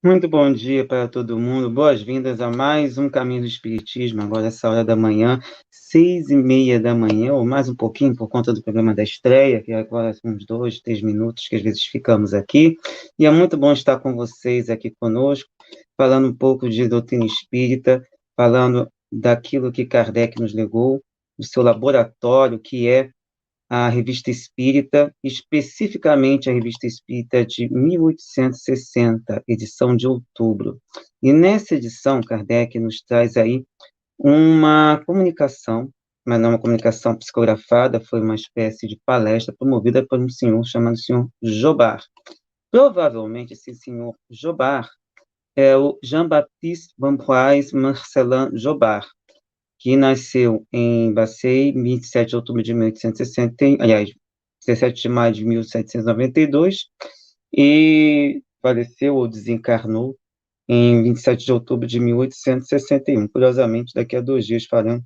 Muito bom dia para todo mundo, boas-vindas a mais um Caminho do Espiritismo, agora essa hora da manhã, 6h30 da manhã, ou mais um pouquinho, por conta do programa da estreia, que agora são uns 2, 3 minutos que às vezes ficamos aqui, e é muito bom estar com vocês aqui conosco, falando um pouco de doutrina espírita, falando daquilo que Kardec nos legou, do seu laboratório, que é a Revista Espírita, especificamente a Revista Espírita de 1860, edição de outubro. E nessa edição, Kardec nos traz aí uma comunicação, mas não uma comunicação psicografada, foi uma espécie de palestra promovida por um senhor chamado senhor Jobar. Provavelmente esse senhor Jobar é o Jean-Baptiste Ambroise Marcelin Jobar, que nasceu em Bacei, 27 de outubro de 1860, aliás, 17 de maio de 1792, e faleceu ou desencarnou em 27 de outubro de 1861. Curiosamente, daqui a 2 dias farão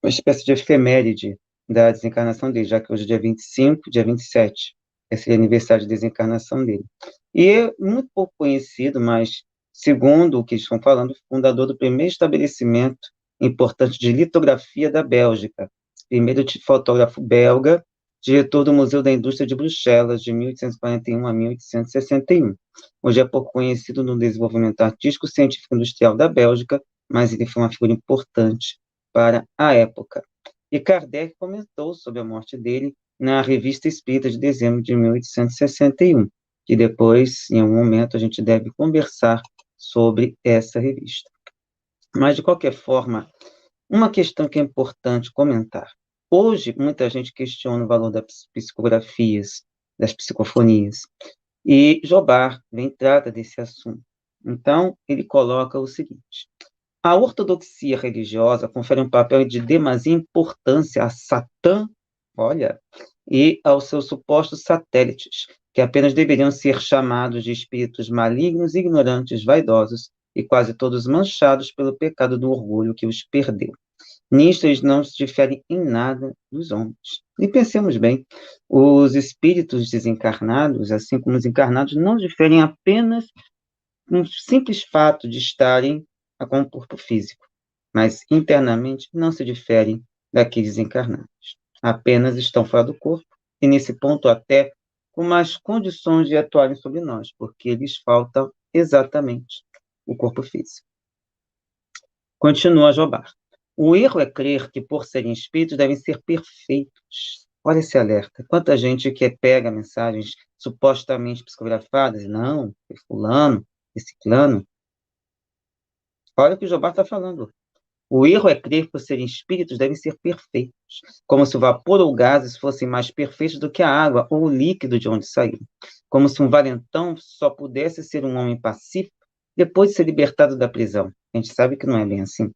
uma espécie de efeméride da desencarnação dele, já que hoje é dia 25, dia 27, esse é o aniversário de desencarnação dele. E é muito pouco conhecido, mas, segundo o que estão falando, fundador do primeiro estabelecimento importante de litografia da Bélgica, primeiro fotógrafo belga, diretor do Museu da Indústria de Bruxelas, de 1841 a 1861. Hoje é pouco conhecido no desenvolvimento artístico, científico e industrial da Bélgica, mas ele foi uma figura importante para a época. E Kardec comentou sobre a morte dele na Revista Espírita de dezembro de 1861, que depois, em algum momento, a gente deve conversar sobre essa revista. Mas, de qualquer forma, uma questão que é importante comentar. Hoje, muita gente questiona o valor das psicografias, das psicofonias, e Jobar vem trata desse assunto. Então, ele coloca o seguinte: a ortodoxia religiosa confere um papel de demasia importância a Satã, olha, e aos seus supostos satélites, que apenas deveriam ser chamados de espíritos malignos, ignorantes, vaidosos e quase todos manchados pelo pecado do orgulho que os perdeu. Nisto eles não se diferem em nada dos homens. E pensemos bem, os espíritos desencarnados, assim como os encarnados, não diferem apenas um simples fato de estarem com o corpo físico, mas internamente não se diferem daqueles encarnados. Apenas estão fora do corpo, e nesse ponto até com mais condições de atuarem sobre nós, porque lhes falta exatamente o corpo físico. Continua Jobar. O erro é crer que, por serem espíritos, devem ser perfeitos. Olha esse alerta. Quanta gente que pega mensagens supostamente psicografadas, não, foi fulano, esse ciclano. Olha o que o Jobar está falando. O erro é crer que, por serem espíritos, devem ser perfeitos, como se o vapor ou gases fossem mais perfeitos do que a água ou o líquido de onde saíram. Como se um valentão só pudesse ser um homem pacífico depois de ser libertado da prisão. A gente sabe que não é bem assim.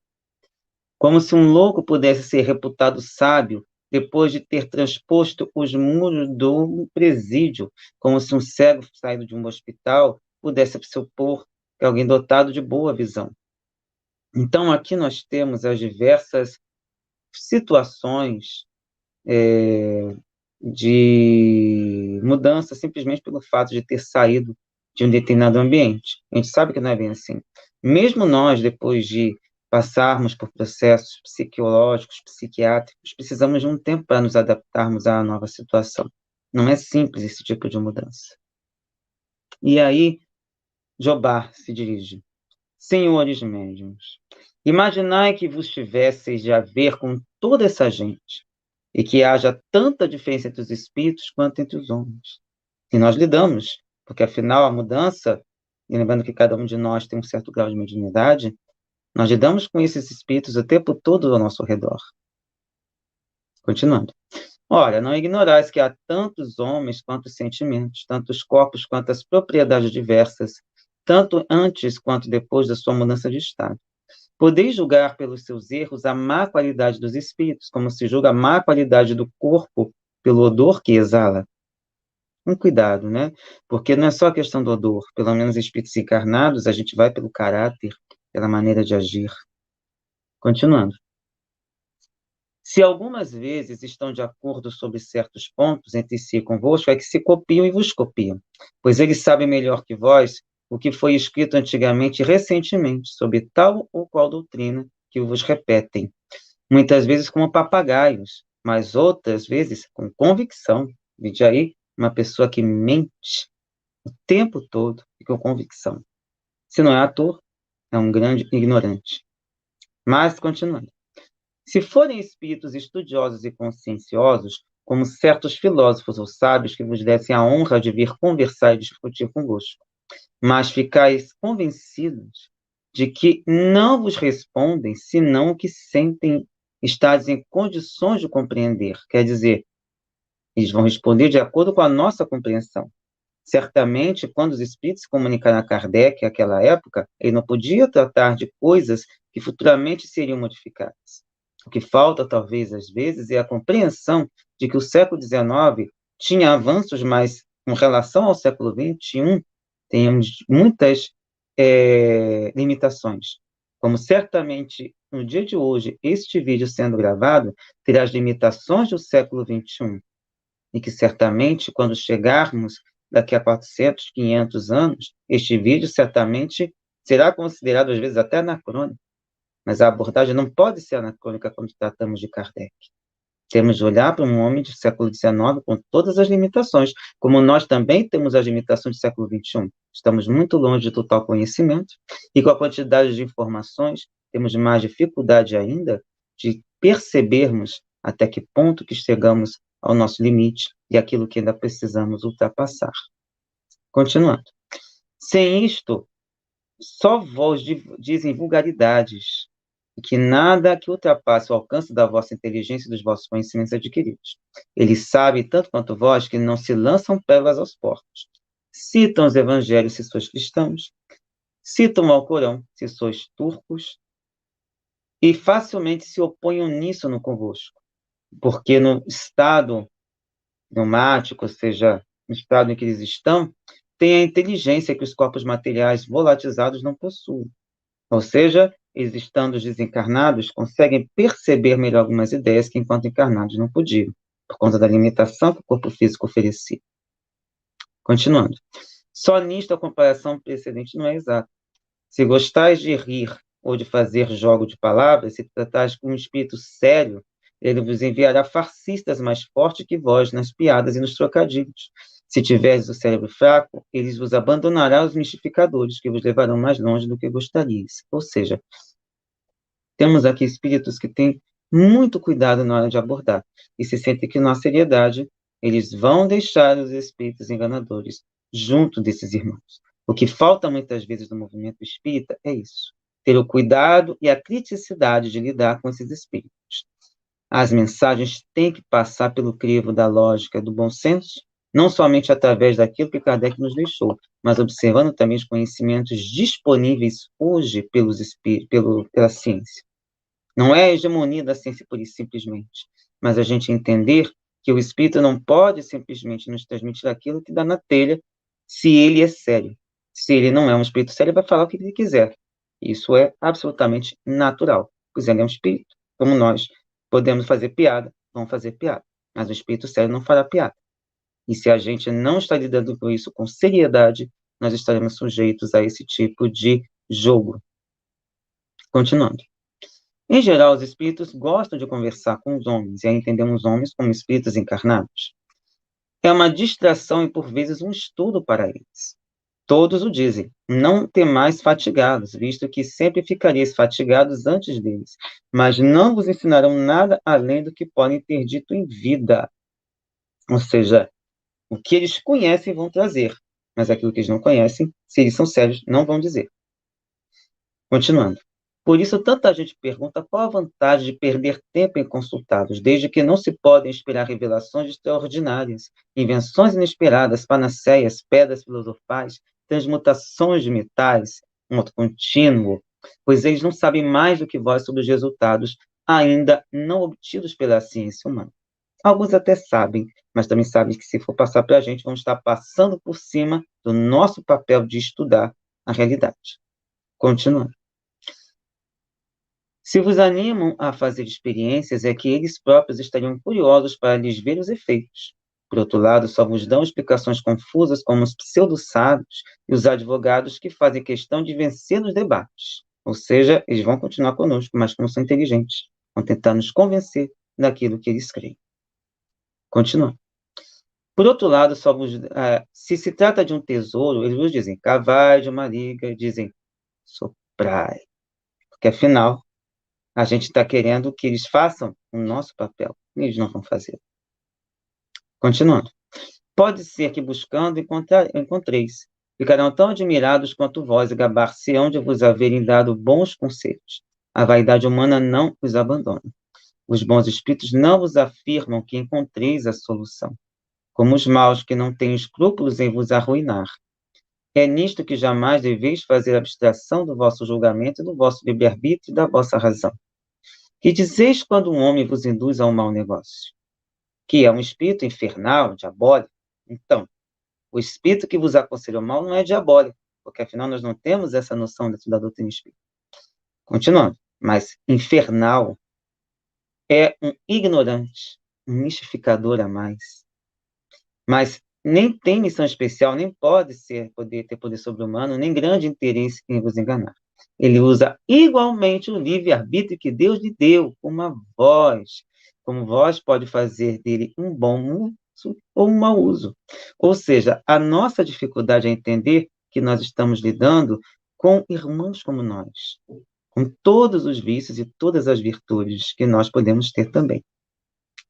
Como se um louco pudesse ser reputado sábio depois de ter transposto os muros do presídio, como se um cego saído de um hospital pudesse supor que alguém dotado de boa visão. Então, aqui nós temos as diversas situações de mudança simplesmente pelo fato de ter saído de um determinado ambiente. A gente sabe que não é bem assim. Mesmo nós, depois de passarmos por processos psicológicos, psiquiátricos, precisamos de um tempo para nos adaptarmos à nova situação. Não é simples esse tipo de mudança. E aí, Jobar se dirige. Senhores médiuns, imaginai que vos tivesseis de haver com toda essa gente, e que haja tanta diferença entre os espíritos quanto entre os homens. E nós lidamos, porque afinal a mudança, e lembrando que cada um de nós tem um certo grau de mediunidade, nós lidamos com esses espíritos o tempo todo ao nosso redor. Continuando. Ora, não ignorais que há tantos homens quanto sentimentos, tantos corpos quanto as propriedades diversas, tanto antes quanto depois da sua mudança de estado. Podeis julgar pelos seus erros a má qualidade dos espíritos, como se julga a má qualidade do corpo pelo odor que exala. Um cuidado, né? Porque não é só a questão do odor. Pelo menos espíritos encarnados, a gente vai pelo caráter, pela maneira de agir. Continuando. Se algumas vezes estão de acordo sobre certos pontos entre si e convosco, é que se copiam e vos copiam, pois eles sabem melhor que vós o que foi escrito antigamente e recentemente sobre tal ou qual doutrina que vos repetem, muitas vezes como papagaios, mas outras vezes com convicção. Vide aí uma pessoa que mente o tempo todo e com convicção. Se não é ator, é um grande ignorante. Mas, continuando. Se forem espíritos estudiosos e conscienciosos, como certos filósofos ou sábios que vos dessem a honra de vir conversar e discutir convosco, mas ficais convencidos de que não vos respondem senão o que sentem, estáis em condições de compreender. Quer dizer, eles vão responder de acordo com a nossa compreensão. Certamente, quando os espíritos se comunicaram a Kardec naquela época, ele não podia tratar de coisas que futuramente seriam modificadas. O que falta, talvez, às vezes, é a compreensão de que o século XIX tinha avanços, mas, com relação ao século XXI, temos muitas limitações. Como certamente, no dia de hoje, este vídeo sendo gravado, terá as limitações do século XXI. E que, certamente, quando chegarmos daqui a 400, 500 anos, este vídeo certamente será considerado, às vezes, até anacrônico. Mas a abordagem não pode ser anacrônica quando tratamos de Kardec. Temos de olhar para um homem do século XIX com todas as limitações, como nós também temos as limitações do século XXI. Estamos muito longe de total conhecimento, e com a quantidade de informações, temos mais dificuldade ainda de percebermos até que ponto que chegamos ao nosso limite e aquilo que ainda precisamos ultrapassar. Continuando. Sem isto, só vos dizem vulgaridades, e que nada que ultrapasse o alcance da vossa inteligência e dos vossos conhecimentos adquiridos. Eles sabem, tanto quanto vós, que não se lançam pérolas aos porcos. Citam os evangelhos, se sois cristãos, citam o Alcorão, se sois turcos, e facilmente se opõem uníssono convosco, porque no estado pneumático, ou seja, no estado em que eles estão, tem a inteligência que os corpos materiais volatizados não possuem. Ou seja, eles estando desencarnados, conseguem perceber melhor algumas ideias que enquanto encarnados não podiam, por conta da limitação que o corpo físico oferecia. Continuando. Só nisto a comparação precedente não é exata. Se gostais de rir ou de fazer jogo de palavras, se tratais com um espírito sério, ele vos enviará farcistas mais fortes que vós nas piadas e nos trocadilhos. Se tiverdes o cérebro fraco, eles vos abandonará os mistificadores, que vos levarão mais longe do que gostarias. Ou seja, temos aqui espíritos que têm muito cuidado na hora de abordar, e se sentem que, na seriedade, eles vão deixar os espíritos enganadores junto desses irmãos. O que falta muitas vezes no movimento espírita é isso, ter o cuidado e a criticidade de lidar com esses espíritos. As mensagens têm que passar pelo crivo da lógica, do bom senso, não somente através daquilo que Kardec nos deixou, mas observando também os conhecimentos disponíveis hoje pela ciência. Não é a hegemonia da ciência pura e simplesmente, mas a gente entender que o espírito não pode simplesmente nos transmitir aquilo que dá na telha, se ele é sério. Se ele não é um espírito sério, ele vai falar o que ele quiser. Isso é absolutamente natural, pois ele é um espírito, como nós. Podemos fazer piada, vamos fazer piada, mas o espírito sério não fará piada. E se a gente não está lidando com isso com seriedade, nós estaremos sujeitos a esse tipo de jogo. Continuando. Em geral, os espíritos gostam de conversar com os homens, e aí entendemos os homens como espíritos encarnados. É uma distração e, por vezes, um estudo para eles. Todos o dizem, não temais fatigados, visto que sempre ficareis fatigados antes deles, mas não vos ensinarão nada além do que podem ter dito em vida. Ou seja, o que eles conhecem vão trazer, mas aquilo que eles não conhecem, se eles são sérios, não vão dizer. Continuando. Por isso, tanta gente pergunta qual a vantagem de perder tempo em consultá-los, desde que não se podem esperar revelações extraordinárias, invenções inesperadas, panaceias, pedras filosofais, transmutações de metais, modo contínuo, pois eles não sabem mais do que vós sobre os resultados ainda não obtidos pela ciência humana. Alguns até sabem, mas também sabem que se for passar para a gente, vão estar passando por cima do nosso papel de estudar a realidade. Continuando. Se vos animam a fazer experiências, é que eles próprios estariam curiosos para lhes ver os efeitos. Por outro lado, só vos dão explicações confusas como os pseudo-sábios e os advogados que fazem questão de vencer nos debates. Ou seja, eles vão continuar conosco, mas como são inteligentes, vão tentar nos convencer daquilo que eles creem. Continuando. Por outro lado, se trata de um tesouro, eles vos dizem, cavai de uma liga, dizem, soprai. Porque, afinal, a gente está querendo que eles façam o nosso papel, e eles não vão fazer. Continuando. Pode ser que buscando encontreis. Ficarão tão admirados quanto vós e gabar-se-ão de vos haverem dado bons conselhos. A vaidade humana não os abandona. Os bons espíritos não vos afirmam que encontreis a solução, como os maus que não têm escrúpulos em vos arruinar. É nisto que jamais deveis fazer abstração do vosso julgamento, do vosso livre-arbítrio e da vossa razão. Que dizeis quando um homem vos induz a um mau negócio? Que é um espírito infernal, diabólico? Então, o espírito que vos aconselha o mal não é diabólico, porque afinal nós não temos essa noção dentro da doutrina espírita. Continuando, mas infernal é um ignorante, um mistificador a mais. Mas nem tem missão especial, nem pode ter poder sobre-humano, nem grande interesse em vos enganar. Ele usa igualmente o livre-arbítrio que Deus lhe deu, como vós pode fazer dele um bom uso ou um mau uso. Ou seja, a nossa dificuldade é entender que nós estamos lidando com irmãos como nós, com todos os vícios e todas as virtudes que nós podemos ter também.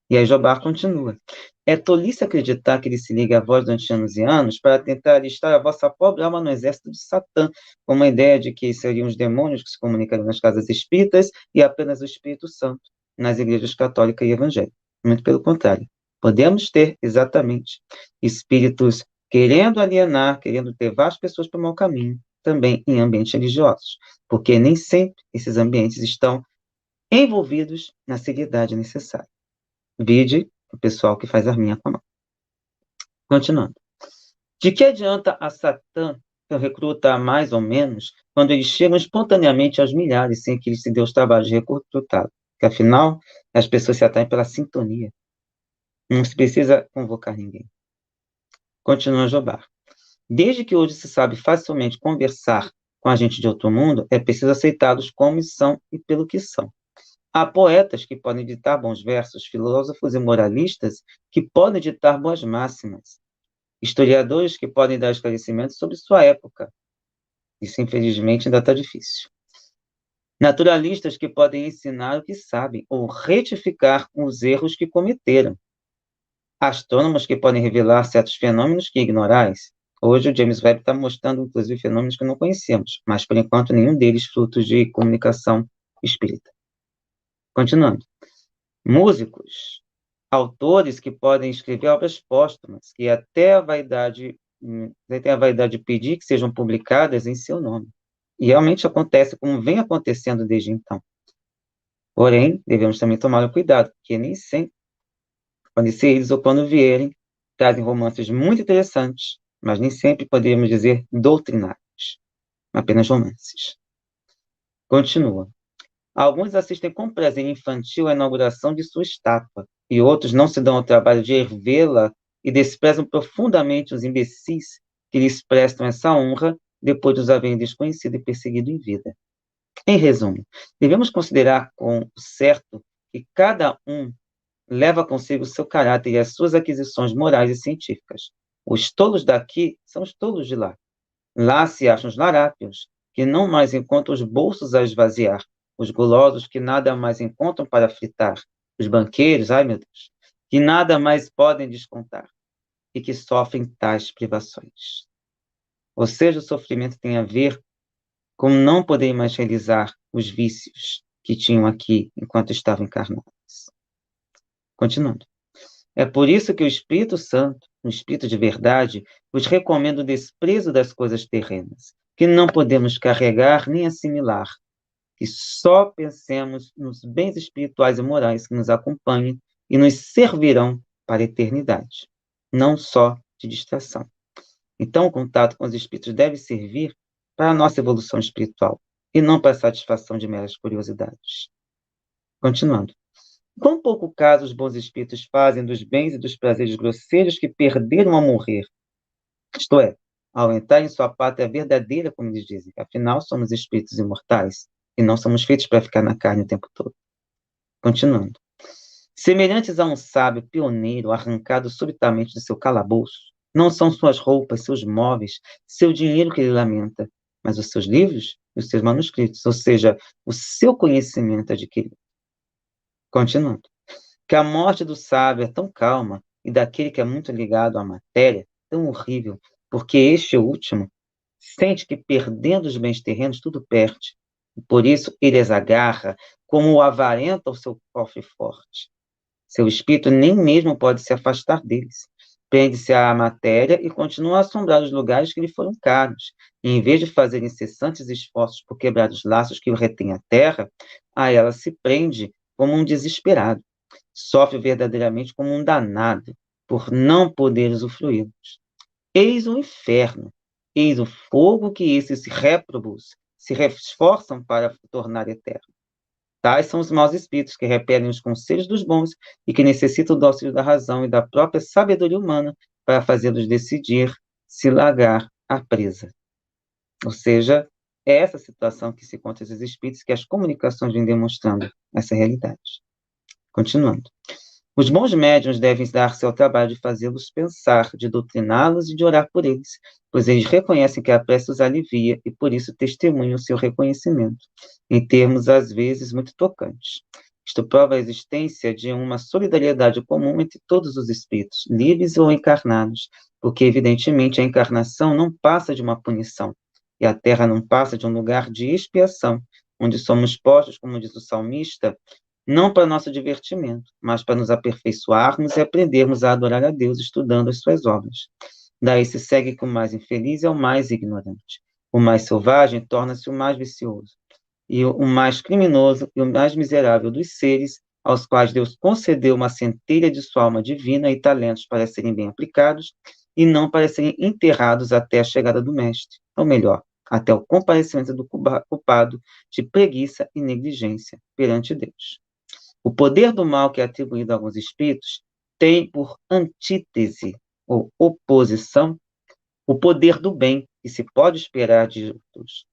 E aí Jobar continua. É tolice acreditar que ele se liga a vós durante anos e anos para tentar alistar a vossa pobre alma no exército de Satã, com uma ideia de que seriam os demônios que se comunicariam nas casas espíritas e apenas o Espírito Santo nas igrejas católica e evangélica. Muito pelo contrário. Podemos ter, exatamente, espíritos querendo alienar, querendo levar as pessoas para o mau caminho, também em ambientes religiosos, porque nem sempre esses ambientes estão envolvidos na seriedade necessária. Vide o pessoal que faz arminha com a mão. Continuando. De que adianta a Satã recrutar mais ou menos quando eles chegam espontaneamente aos milhares sem que eles se dê os trabalhos de recrutá-lo? Porque, afinal, as pessoas se atraem pela sintonia. Não se precisa convocar ninguém. Continua Jobar. Desde que hoje se sabe facilmente conversar com a gente de outro mundo, é preciso aceitá-los como são e pelo que são. Há poetas que podem ditar bons versos, filósofos e moralistas que podem ditar boas máximas, historiadores que podem dar esclarecimentos sobre sua época. Isso, infelizmente, ainda está difícil. Naturalistas que podem ensinar o que sabem ou retificar os erros que cometeram. Astrônomos que podem revelar certos fenômenos que ignorais. Hoje o James Webb está mostrando, inclusive, fenômenos que não conhecemos, mas, por enquanto, nenhum deles frutos de comunicação espírita. Continuando. Músicos, autores que podem escrever obras póstumas, que até a vaidade de pedir que sejam publicadas em seu nome. E realmente acontece como vem acontecendo desde então. Porém, devemos também tomar cuidado, porque nem sempre, podem ser eles ou quando vierem, trazem romances muito interessantes, mas nem sempre podemos dizer doutrinários, apenas romances. Continua. Alguns assistem com prazer infantil à inauguração de sua estátua, e outros não se dão ao trabalho de erguê-la e desprezam profundamente os imbecis que lhes prestam essa honra depois de os haverem desconhecido e perseguido em vida. Em resumo, devemos considerar com certo que cada um leva consigo o seu caráter e as suas aquisições morais e científicas. Os tolos daqui são os tolos de lá. Lá se acham os larápios, que não mais encontram os bolsos a esvaziar, os gulosos que nada mais encontram para fritar, os banqueiros, ai meu Deus, que nada mais podem descontar, e que sofrem tais privações. Ou seja, o sofrimento tem a ver com não poderem mais realizar os vícios que tinham aqui enquanto estavam encarnados. Continuando. É por isso que o Espírito Santo, o Espírito de verdade, vos recomenda o desprezo das coisas terrenas, que não podemos carregar nem assimilar, que só pensemos nos bens espirituais e morais que nos acompanhem e nos servirão para a eternidade, não só de distração. Então, o contato com os espíritos deve servir para a nossa evolução espiritual e não para a satisfação de meras curiosidades. Continuando. Quão pouco caso os bons espíritos fazem dos bens e dos prazeres grosseiros que perderam ao morrer, isto é, ao entrar em sua pátria verdadeira, como eles dizem, afinal somos espíritos imortais e não somos feitos para ficar na carne o tempo todo. Continuando. Semelhantes a um sábio pioneiro arrancado subitamente de seu calabouço, não são suas roupas, seus móveis, seu dinheiro que ele lamenta, mas os seus livros e os seus manuscritos, ou seja, o seu conhecimento adquirido. Continuando. Que a morte do sábio é tão calma e daquele que é muito ligado à matéria, tão horrível, porque este último sente que perdendo os bens terrenos tudo perde, e por isso ele as agarra como o avarento ao seu cofre forte. Seu espírito nem mesmo pode se afastar deles. Prende-se à matéria e continua a assombrar os lugares que lhe foram caros. E, em vez de fazer incessantes esforços por quebrar os laços que o retêm à terra, a ela se prende como um desesperado. Sofre verdadeiramente como um danado por não poder usufruí-los. Eis o inferno, eis o fogo que esses réprobos se esforçam para tornar eterno. Tais são os maus espíritos que repelem os conselhos dos bons e que necessitam do auxílio da razão e da própria sabedoria humana para fazê-los decidir se largar a presa. Ou seja, é essa situação que se encontra esses espíritos que as comunicações vêm demonstrando essa realidade. Continuando. Os bons médiuns devem dar-se ao trabalho de fazê-los pensar, de doutriná-los e de orar por eles, pois eles reconhecem que a prece os alivia e por isso testemunham o seu reconhecimento, em termos às vezes muito tocantes. Isto prova a existência de uma solidariedade comum entre todos os espíritos, livres ou encarnados, porque evidentemente a encarnação não passa de uma punição, e a Terra não passa de um lugar de expiação, onde somos postos, como diz o salmista, não para nosso divertimento, mas para nos aperfeiçoarmos e aprendermos a adorar a Deus estudando as suas obras. Daí se segue que o mais infeliz é o mais ignorante. O mais selvagem torna-se o mais vicioso. E o mais criminoso e o mais miserável dos seres, aos quais Deus concedeu uma centelha de sua alma divina e talentos para serem bem aplicados, e não para serem enterrados até a chegada do Mestre. Ou melhor, até o comparecimento do culpado de preguiça e negligência perante Deus. O poder do mal que é atribuído a alguns espíritos tem por antítese ou oposição o poder do bem que se pode esperar de outros.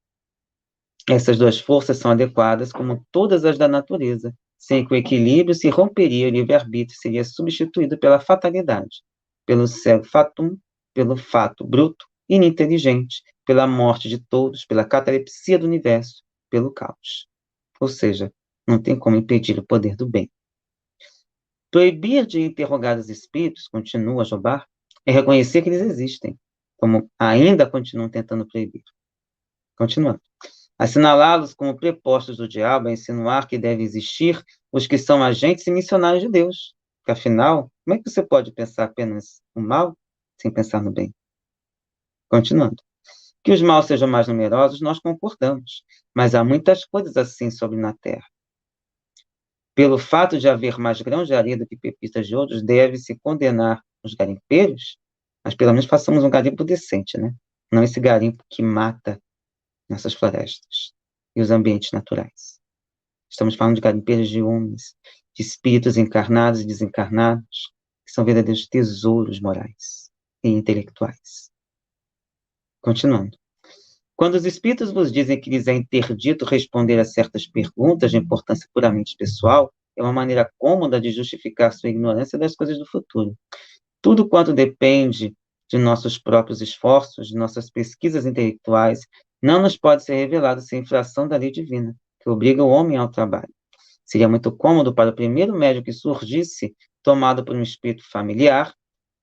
Essas duas forças são adequadas como todas as da natureza, sem que o equilíbrio se romperia e o livre-arbítrio seria substituído pela fatalidade, pelo cego fatum, pelo fato bruto, ininteligente, pela morte de todos, pela catalepsia do universo, pelo caos. Ou seja, não tem como impedir o poder do bem. Proibir de interrogar os espíritos, continua Jobar, é reconhecer que eles existem, como ainda continuam tentando proibir. Continuando. Assinalá-los como prepostos do diabo é insinuar que devem existir os que são agentes e missionários de Deus. Porque, afinal, como é que você pode pensar apenas no mal sem pensar no bem? Continuando. Que os maus sejam mais numerosos, nós concordamos, mas há muitas coisas assim sobre na Terra. Pelo fato de haver mais grãos de areia do que pepitas de outros, deve-se condenar os garimpeiros, mas pelo menos façamos um garimpo decente, né? Não esse garimpo que mata nossas florestas e os ambientes naturais. Estamos falando de garimpeiros de homens, de espíritos encarnados e desencarnados, que são verdadeiros tesouros morais e intelectuais. Continuando. Quando os espíritos vos dizem que lhes é interdito responder a certas perguntas de importância puramente pessoal, é uma maneira cômoda de justificar sua ignorância das coisas do futuro. Tudo quanto depende de nossos próprios esforços, de nossas pesquisas intelectuais, não nos pode ser revelado sem infração da lei divina, que obriga o homem ao trabalho. Seria muito cômodo para o primeiro médium que surgisse, tomado por um espírito familiar,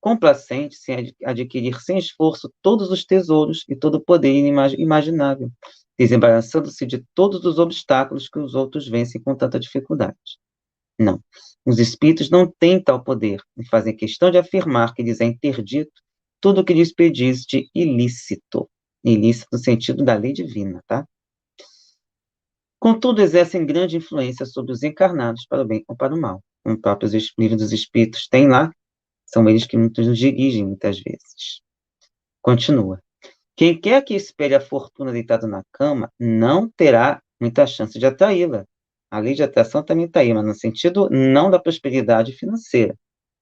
complacente, sem adquirir sem esforço todos os tesouros e todo o poder imaginável, desembaraçando-se de todos os obstáculos que os outros vencem com tanta dificuldade. Não, os espíritos não têm tal poder e fazem questão de afirmar que lhes é interdito tudo o que lhes pedis de ilícito. Ilícito no sentido da lei divina, tá? Contudo, exercem grande influência sobre os encarnados para o bem ou para o mal. Como próprios livros dos espíritos têm lá, são eles que nos dirigem muitas vezes. Continua. Quem quer que espere a fortuna deitado na cama, não terá muita chance de atraí-la. A lei de atração também está aí, mas no sentido não da prosperidade financeira.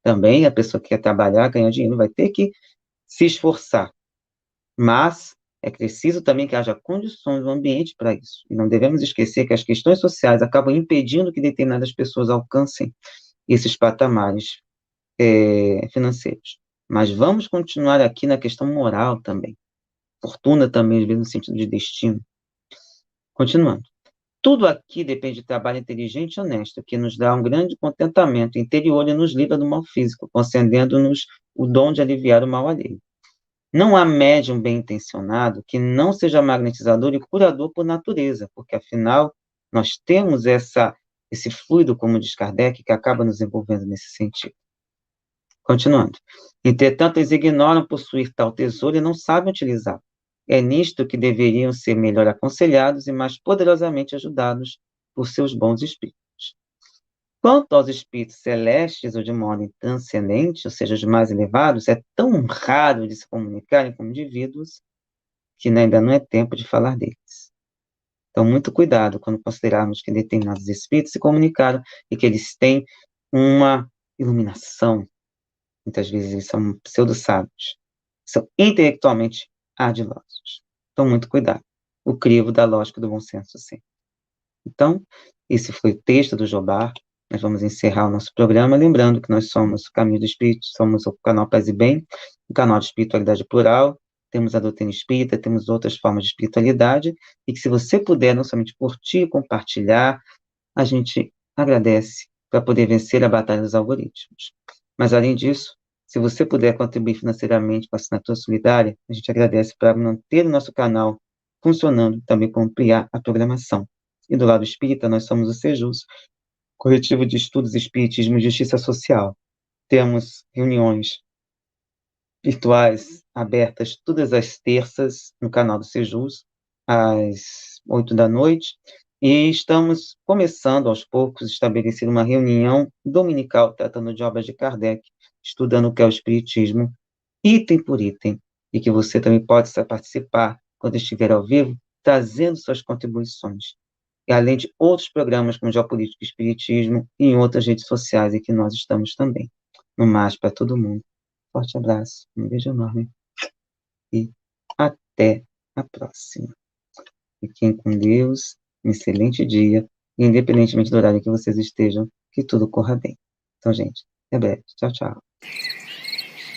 Também a pessoa que quer trabalhar, ganhar dinheiro, vai ter que se esforçar. Mas é preciso também que haja condições no ambiente para isso. E não devemos esquecer que as questões sociais acabam impedindo que determinadas pessoas alcancem esses patamares financeiros. Mas vamos continuar aqui na questão moral também. Fortuna também, às vezes, no sentido de destino. Continuando. Tudo aqui depende de trabalho inteligente e honesto, que nos dá um grande contentamento interior e nos livra do mal físico, concedendo-nos o dom de aliviar o mal alheio. Não há médium bem-intencionado que não seja magnetizador e curador por natureza, porque, afinal, nós temos esse fluido, como diz Kardec, que acaba nos envolvendo nesse sentido. Continuando. Entretanto, eles ignoram possuir tal tesouro e não sabem utilizá-lo. É nisto que deveriam ser melhor aconselhados e mais poderosamente ajudados por seus bons espíritos. Quanto aos espíritos celestes ou de modo transcendente, ou seja, os mais elevados, é tão raro de se comunicarem com indivíduos que ainda não é tempo de falar deles. Então, muito cuidado quando considerarmos que determinados espíritos se comunicaram e que eles têm uma iluminação. Muitas vezes eles são pseudo-sábios, são intelectualmente ardilosos. Então, muito cuidado. O crivo da lógica do bom senso, sim. Então, esse foi o texto do Jobá. Nós vamos encerrar o nosso programa, lembrando que nós somos o Caminho do Espírito, somos o canal Paz e Bem, o canal de espiritualidade plural, temos a doutrina espírita, temos outras formas de espiritualidade, e que se você puder não somente curtir, compartilhar, a gente agradece para poder vencer a batalha dos algoritmos. Mas, além disso, se você puder contribuir financeiramente com a assinatura solidária, a gente agradece para manter o nosso canal funcionando, também para ampliar a programação. E do lado espírita, nós somos o Sejus, Coletivo de Estudos Espiritismo e Justiça Social. Temos reuniões virtuais abertas todas as terças no canal do Sejus, às 8 da noite, e estamos começando, aos poucos, a estabelecer uma reunião dominical tratando de obras de Kardec, estudando o que é o Espiritismo, item por item, e que você também pode participar quando estiver ao vivo, trazendo suas contribuições. E além de outros programas como Geopolítica e Espiritismo e em outras redes sociais em que nós estamos também. No mais, para todo mundo. Forte abraço, um beijo enorme e até a próxima. Fiquem com Deus, um excelente dia, e independentemente do horário que vocês estejam, que tudo corra bem. Então, gente, até breve. Tchau, tchau.